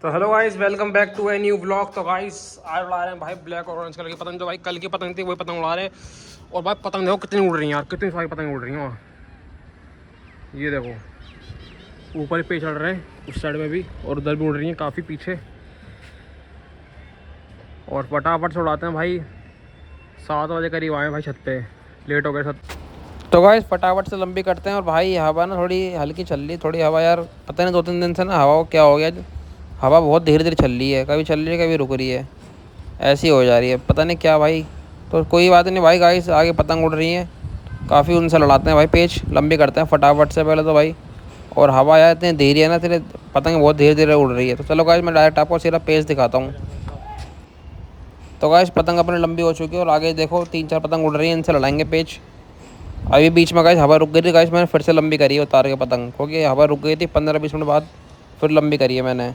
तो hello guys, welcome back to a new blog. तो guys आज उड़ा रहे हैं भाई ब्लैक और ऑरेंज कलर की पतंग। जो भाई कल की पतंग थी वही पतंग उड़ा रहे हैं। और भाई पतंग देखो कितनी उड़ रही है यार, कितनी सारी पतंग उड़ रही हैं। ये देखो ऊपर ही पे चढ़ रहे हैं, उस साइड में भी और उधर भी उड़ रही हैं काफ़ी पीछे। और फटाफट से उड़ाते हैं भाई। 7 बजे करीब आए भाई छत पे, लेट हो गए सब। तो गाइस फटाफट से लंबी करते हैं। और भाई हवा ना थोड़ी हल्की चल रही, थोड़ी हवा यार पता नहीं 2-3 दिन से ना हवा को क्या हो गया। हवा बहुत धीरे धीरे चल रही है, कभी चल रही है कभी रुक रही है, ऐसी हो जा रही है, पता नहीं क्या भाई। तो कोई बात नहीं भाई, गाइस आगे पतंग उड़ रही है काफ़ी, उनसे लड़ाते हैं भाई, पेच लंबी करते हैं फटाफट से पहले तो भाई। और हवा यार इतनी धीरे है ना, तेरे पतंग बहुत धीरे धीरे उड़ रही है। तो चलो गाइस मैं डायरेक्ट आपको सिर्फ पेच दिखाता हूँ। तो गाइस पतंग अपनी लंबी हो चुकी है और आगे देखो 3-4 पतंग उड़ रही है, इनसे लड़ाएंगे पेच। अभी बीच में गाइस हवा रुक गई थी, गाइस मैंने फिर से लंबी करी है उतार के पतंग, क्योंकि हवा रुक गई थी 15-20 मिनट बाद, फिर लंबी करी है मैंने।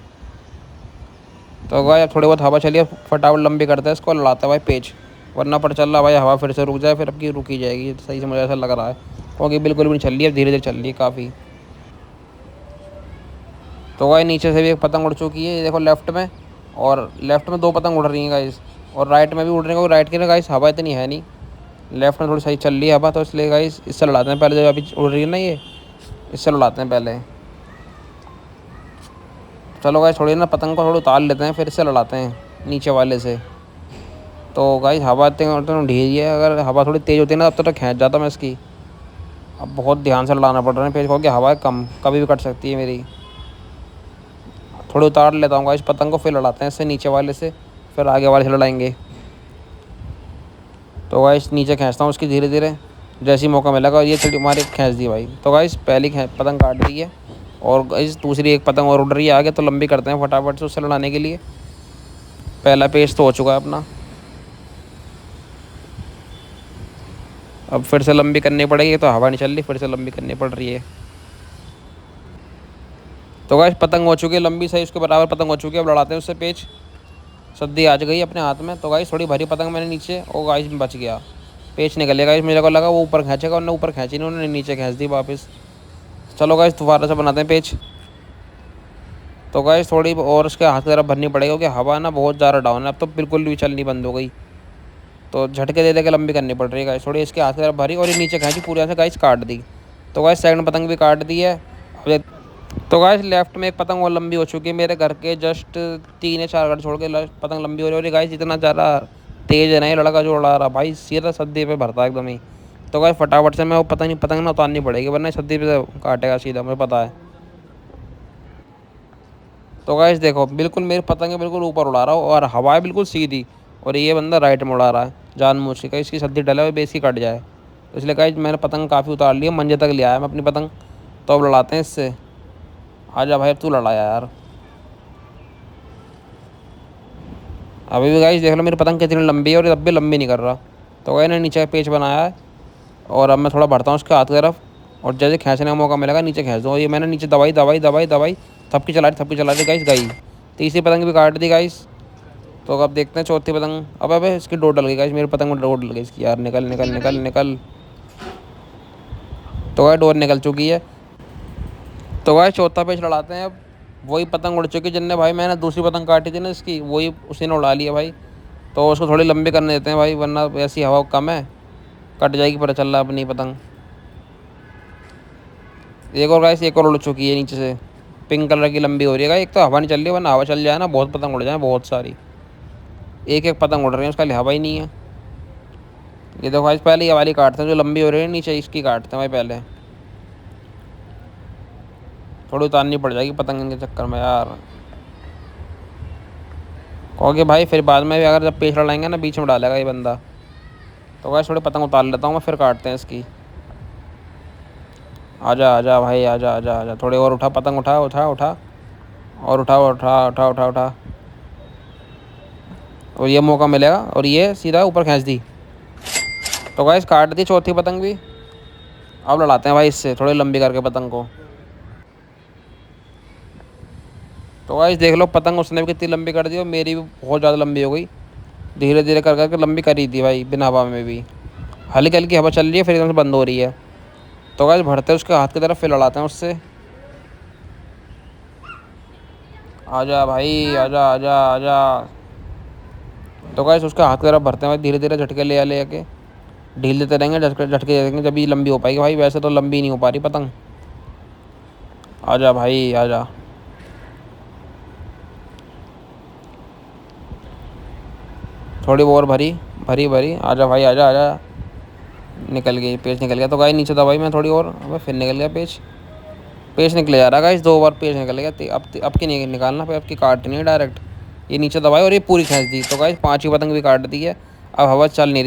तो गाइस अब थोड़ी बहुत हवा चली है, फटाफट लंबी करते हैं इसको, लड़ाते हैं भाई पेच। वरना पर चल रहा भाई हवा फिर से रुक जाए, फिर अब की रुकी जाएगी, सही से मुझे ऐसा लग रहा है, क्योंकि बिल्कुल भी नहीं चल रही है, धीरे धीरे चल रही है काफ़ी। तो गाइस नीचे से भी एक पतंग उड़ चुकी है, ये देखो लेफ्ट में। और लेफ्ट में 2 पतंग उड़ रही हैं गाइस, और राइट में भी उड़ रही हैं, क्योंकि राइट की ना गाइस हवा इतनी है नहीं, लेफ्ट में थोड़ी सही चल रही है हवा। तो इसलिए गाइस इससे लड़ाते हैं पहले, जो अभी उड़ रही है ना ये, इससे लड़ाते हैं पहले। चलो गाइस थोड़ी ना पतंग को थोड़ा उतार लेते हैं, फिर इससे लड़ाते हैं नीचे वाले से। तो गाइस हवा इतनी ढीली है, अगर हवा थोड़ी तेज़ होती है ना तब तो खींच जाता मैं इसकी। अब बहुत ध्यान से लड़ाना पड़ रहा है पेज, क्योंकि हवा कम कभी भी कट सकती है मेरी। थोड़ी उतार लेता हूँ गाइस पतंग को, फिर लड़ाते हैं इससे नीचे वाले से, फिर आगे वाले से लड़ाएंगे। तो गाइस नीचे खींचता हूँ उसकी धीरे धीरे, जैसे ही मौका मिलेगा। और ये थोड़ी हमारी खींच दी भाई। तो गाइस पहली पतंग काट दी है, और गाइस दूसरी एक पतंग और उड़ रही है आगे, तो लंबी करते हैं फटाफट से उससे लड़ाने के लिए। पहला पेज तो हो चुका है अपना, अब फिर से लंबी करनी पड़ेगी, तो हवा नहीं चल रही, फिर से लंबी करनी पड़ रही है। तो गाइस पतंग हो चुकी है लंबी, सही उसके बराबर पतंग हो चुकी है। अब लड़ाते हैं उससे पेच। सद्दी आ गई अपने हाथ में। तो गाइस थोड़ी भरी पतंग मैंने नीचे, और गाइस बच गया, पेच निकल गया गाइस। मेरे को लगा वो ऊपर खींचेगा, उन्होंने ऊपर खींची नहीं, उन्होंने नीचे खींच दी वापस। चलो गाइस दोबारा से बनाते हैं पेच। तो गाइस थोड़ी और उसके हाथ की तरफ भरनी पड़ेगी, क्योंकि हवा ना बहुत ज़्यादा डाउन है, अब तो बिल्कुल भी चलनी बंद हो गई। तो झटके दे दे के लंबी करनी पड़ रही है गाइस। थोड़ी इसके हाथ की तरफ भरी और ये नीचे खींची, पूरे यहाँ से गाइस काट दी। तो गाइस सेकंड पतंग भी काट दी है। तो गाइस लेफ्ट में एक पतंग और लंबी हो चुकी है, मेरे घर के जस्ट 3 या 4 घर छोड़ के पतंग लंबी हो रही है। गाइस इतना ज़्यादा तेज़ है ना ये लड़का जो उड़ा रहा भाई, सीधा सद्दी पे भरता है एकदम ही। तो गाइस फटाफट से मैं वो पतंग ना उतारनी पड़ेगी, वरना सद्दी पे काटेगा सीधा, मुझे पता है। तो गाइस देखो बिल्कुल मेरी पतंग है बिल्कुल ऊपर उड़ा रहा हूँ, और हवा है बिल्कुल सीधी, और ये बंदा राइट में उड़ा रहा है जानबूझ के, इसकी सद्दी डला हुई बेस की कट जाए। तो इसलिए गाइस मैंने पतंग काफ़ी उतार ली है, मंजे तक ले आया मैं अपनी पतंग। तो अब लड़ाते हैं इससे। आजा भाई अब तू लड़ाया यार। अभी भी गाइस देख लो मेरी पतंग कितनी लंबी है, और अब भी लंबी नहीं कर रहा। तो गाइस ने नीचे पेच बनाया है, और अब मैं थोड़ा बढ़ता हूँ उसके हाथ की तरफ, और जैसे खींचने का मौका मिलेगा नीचे खींच दूँ। ये मैंने नीचे दवाई दवाई दवाई दवाई थपकी चला रही गाइस गई। तीसरी पतंग भी काट दी गाइस। तो अब देखते हैं चौथी पतंग। अब इसकी डोर डल गई गाइस, मेरी पतंग में डोर डल गई इसकी यार, निकल निकल निकल निकल। तो गाइस डोर निकल चुकी है। तो गाइस चौथा पेच लड़ाते हैं अब। वही पतंग उड़ चुकी है जिनने भाई मैंने दूसरी पतंग काटी थी ना इसकी, वही उसी ने उड़ा लिया भाई। तो उसको थोड़ी लंबी करने देते हैं भाई, वरना ऐसी हवा कम है कट जाएगी, पता चल रहा है अपनी पतंग। एक और गाइस एक और उड़ चुकी है नीचे से, पिंक कलर की लंबी हो रही है। एक तो हवा नहीं चल रही, वरना हवा चल जाए ना बहुत पतंग उड़ जाए बहुत सारी। एक एक पतंग उड़ रही है, उसका हवा ही नहीं है। ये देखो भाई पहले ये वाली काटते हैं जो लंबी हो रही है नीचे, इसकी काटते हैं भाई पहले। थोड़ी उतारनी पड़ जाएगी पतंग के चक्कर में यार, कहोगे भाई फिर बाद में भी अगर जब पेच लड़ाएंगे ना बीच में डालेगा ये बंदा। तो भाई थोड़ी पतंग उतार लेता हूँ मैं, फिर काटते हैं इसकी। आजा आजा भाई आजा आजा आजा, थोड़ी और उठा पतंग, उठा उठा उठा, और उठा उठा उठा उठा उठा, और ये मौका मिलेगा, और ये सीधा ऊपर खींच दी। तो गाइस काट दी चौथी पतंग भी। अब लड़ाते हैं भाई इससे थोड़ी लंबी करके पतंग को। तो गाइस देख लो पतंग उसने भी कितनी लंबी कर दी, और मेरी भी बहुत ज़्यादा लंबी हो गई। धीरे धीरे कर करके लंबी करी थी भाई, बिना हवा में भी। हल्की हल्की हवा चल रही है, फिर एकदम से बंद हो रही है। तो गाइस बढ़ते हैं उसके हाथ की तरफ, फिर लड़ाते हैं उससे। आजा भाई, आजा आजा आजा। तो गाइस उसके हाथ की तरफ भरते हैं भाई, धीरे धीरे झटके ले आके ढील देते रहेंगे, झटके झटके दे देंगे जब ये लंबी हो पाएगी भाई, वैसे तो लंबी नहीं हो पा रही पतंग। आजा भाई आजा। थोड़ी और भरी भरी भरी, आजा भाई आजा आजा। निकल गई, पेच निकल गया। तो गाइस नीचे दबाई मैं थोड़ी और, अब फिर निकल गया पेच। पेच निकले जा रहा गाइस, 2 बार पेच निकल गया। अब की नहीं निकालना, फिर अब की काटनी है डायरेक्ट। ये नीचे दबाई और ये पूरी खींच दी। तो गाइस 5 ही पतंग भी काट दी है। अब हवा चल नहीं रही।